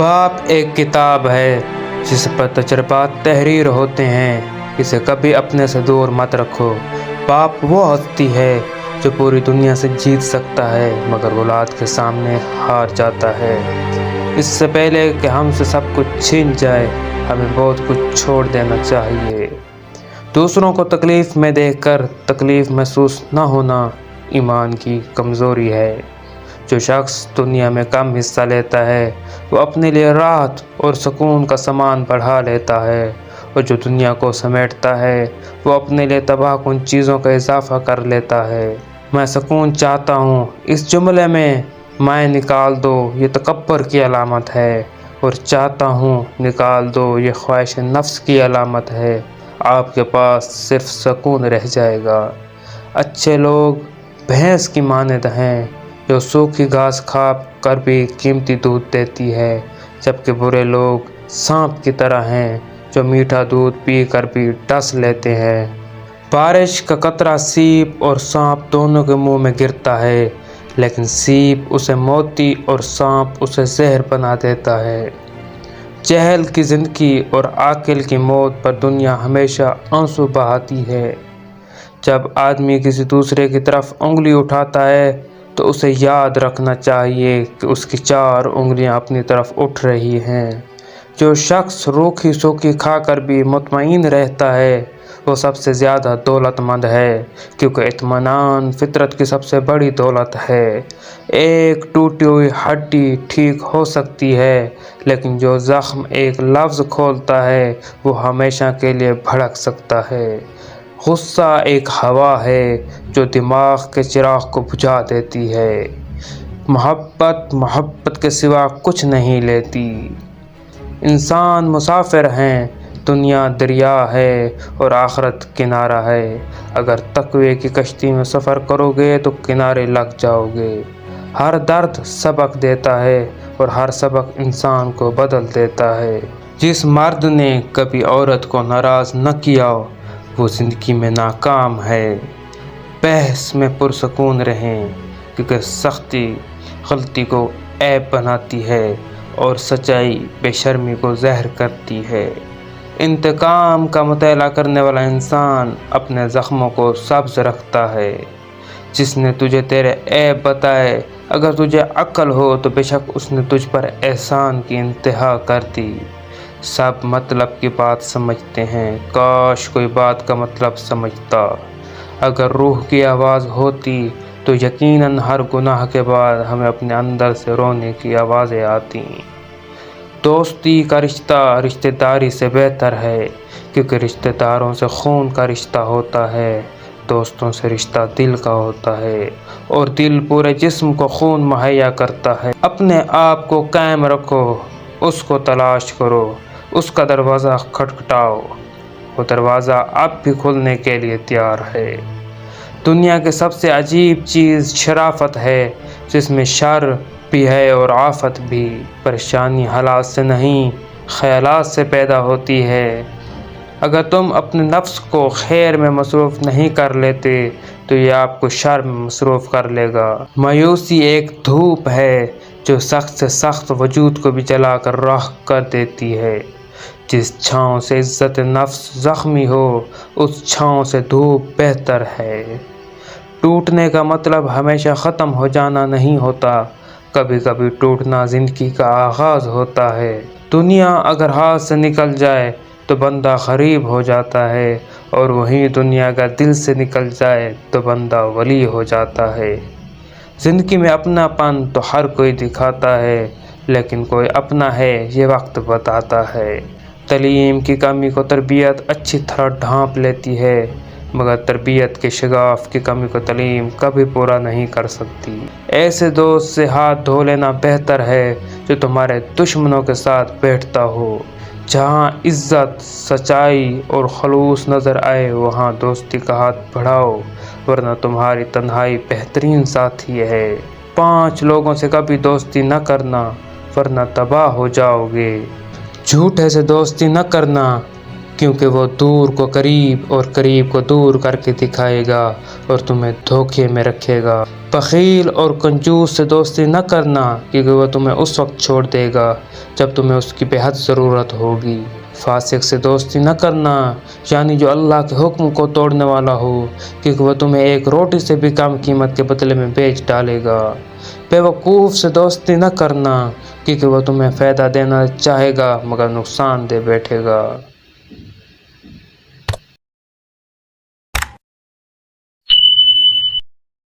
बाप एक किताब है जिस पर तजर्बात तहरीर होते हैं, इसे कभी अपने से दूर मत रखो। बाप वो हस्ती है जो पूरी दुनिया से जीत सकता है मगर औलाद के सामने हार जाता है। इससे पहले कि हमसे सब कुछ छीन जाए, हमें बहुत कुछ छोड़ देना चाहिए। दूसरों को तकलीफ़ में देखकर तकलीफ़ महसूस न होना ईमान की कमज़ोरी है। जो शख्स दुनिया में कम हिस्सा लेता है वो अपने लिए राहत और सुकून का सामान बढ़ा लेता है, और जो दुनिया को समेटता है वो अपने लिए तबाहकुन चीज़ों का इजाफ़ा कर लेता है। मैं सुकून चाहता हूँ, इस जुमले में मैं निकाल दो ये तकब्बर की अलामत है, और चाहता हूँ निकाल दो ये ख्वाहिश नफ्स की अलामत है। आपके पास सिर्फ सुकून रह जाएगा। अच्छे लोग भैंस की मानद हैं जो सूखी घास खा कर भी कीमती दूध देती है, जबकि बुरे लोग सांप की तरह हैं जो मीठा दूध पी कर भी डस लेते हैं। बारिश का कतरा सीप और सांप दोनों के मुंह में गिरता है, लेकिन सीप उसे मोती और सांप उसे जहर बना देता है। जहल की ज़िंदगी और आकिल की मौत पर दुनिया हमेशा आंसू बहाती है। जब आदमी किसी दूसरे की तरफ उंगली उठाता है तो उसे याद रखना चाहिए कि उसकी 4 उंगलियां अपनी तरफ उठ रही हैं। जो शख्स रूखी सूखी खाकर भी मुतमईन रहता है वो सबसे ज़्यादा दौलतमंद है, क्योंकि इत्मीनान फितरत की सबसे बड़ी दौलत है। एक टूटी हुई हड्डी ठीक हो सकती है, लेकिन जो ज़ख्म एक लफ्ज़ खोलता है वो हमेशा के लिए भड़क सकता है। गुस्सा एक हवा है जो दिमाग के चिराग को बुझा देती है। मोहब्बत के सिवा कुछ नहीं लेती। इंसान मुसाफिर हैं, दुनिया दरिया है और आखिरत किनारा है। अगर तकवे की कश्ती में सफ़र करोगे तो किनारे लग जाओगे। हर दर्द सबक देता है और हर सबक इंसान को बदल देता है। जिस मर्द ने कभी औरत को नाराज़ न किया वो ज़िंदगी में नाकाम है। बहस में पुरसकून रहें, क्योंकि सख्ती गलती को ऐब बनाती है और सच्चाई बेशर्मी को जहर करती है। इंतकाम का मुताला करने वाला इंसान अपने ज़ख्मों को सब्ज़ रखता है। जिसने तुझे तेरे ऐब बताए, अगर तुझे अक्ल हो तो बेशक उसने तुझ पर एहसान की इंतहा कर दी। सब मतलब की बात समझते हैं, काश कोई बात का मतलब समझता। अगर रूह की आवाज़ होती तो यकीनन हर गुनाह के बाद हमें अपने अंदर से रोने की आवाज़ें आती। दोस्ती का रिश्ता रिश्तेदारी से बेहतर है, क्योंकि रिश्तेदारों से खून का रिश्ता होता है, दोस्तों से रिश्ता दिल का होता है, और दिल पूरे जिस्म को खून मुहैया करता है। अपने आप को कायम रखो, उसको तलाश करो, उसका दरवाज़ा खटखटाओ, वो दरवाज़ा अब भी खुलने के लिए तैयार है। दुनिया की सबसे अजीब चीज़ शराफत है, जिसमें शर भी है और आफत भी। परेशानी हालात से नहीं ख़यालात से पैदा होती है। अगर तुम अपने नफ्स को खैर में मसरूफ़ नहीं कर लेते तो ये आपको शर में मसरूफ़ कर लेगा। मायूसी एक धूप है जो सख्त से सख्त वजूद को भी जला कर राख कर देती है। जिस छाँव से इज़्ज़त नफ्स ज़ख्मी हो उस छाँव से धूप बेहतर है। टूटने का मतलब हमेशा ख़त्म हो जाना नहीं होता, कभी कभी टूटना ज़िंदगी का आगाज़ होता है। दुनिया अगर हाथ से निकल जाए तो बंदा गरीब हो जाता है, और वहीं दुनिया का दिल से निकल जाए तो बंदा वली हो जाता है। ज़िंदगी में अपनापन तो हर कोई दिखाता है, लेकिन कोई अपना है ये वक्त बताता है। तालीम की कमी को तरबियत अच्छी तरह ढांप लेती है, मगर तरबियत के शगाफ की कमी को तालीम कभी पूरा नहीं कर सकती। ऐसे दोस्त से हाथ धो लेना बेहतर है जो तुम्हारे दुश्मनों के साथ बैठता हो। जहाँ इज़्ज़त, सच्चाई और खलूस नज़र आए वहाँ दोस्ती का हाथ बढ़ाओ, वरना तुम्हारी तन्हाई बेहतरीन साथी है। 5 लोगों से कभी दोस्ती न करना, वरना तबाह हो जाओगे। झूठे से दोस्ती न करना, کیونکہ وہ دور کو قریب اور قریب کو دور کر کے دکھائے گا اور تمہیں دھوکے میں رکھے گا۔ بخیل اور کنجوس سے دوستی نہ کرنا، کیونکہ وہ تمہیں اس وقت چھوڑ دے گا جب تمہیں اس کی بے حد ضرورت ہوگی۔ فاسق سے دوستی نہ کرنا، یعنی جو اللہ کے حکم کو توڑنے والا ہو، کیونکہ وہ تمہیں ایک روٹی سے بھی کم قیمت کے بدلے میں بیچ ڈالے گا۔ بے وقوف سے دوستی نہ کرنا، کیونکہ وہ تمہیں فائدہ دینا چاہے گا مگر نقصان دے بیٹھے گا۔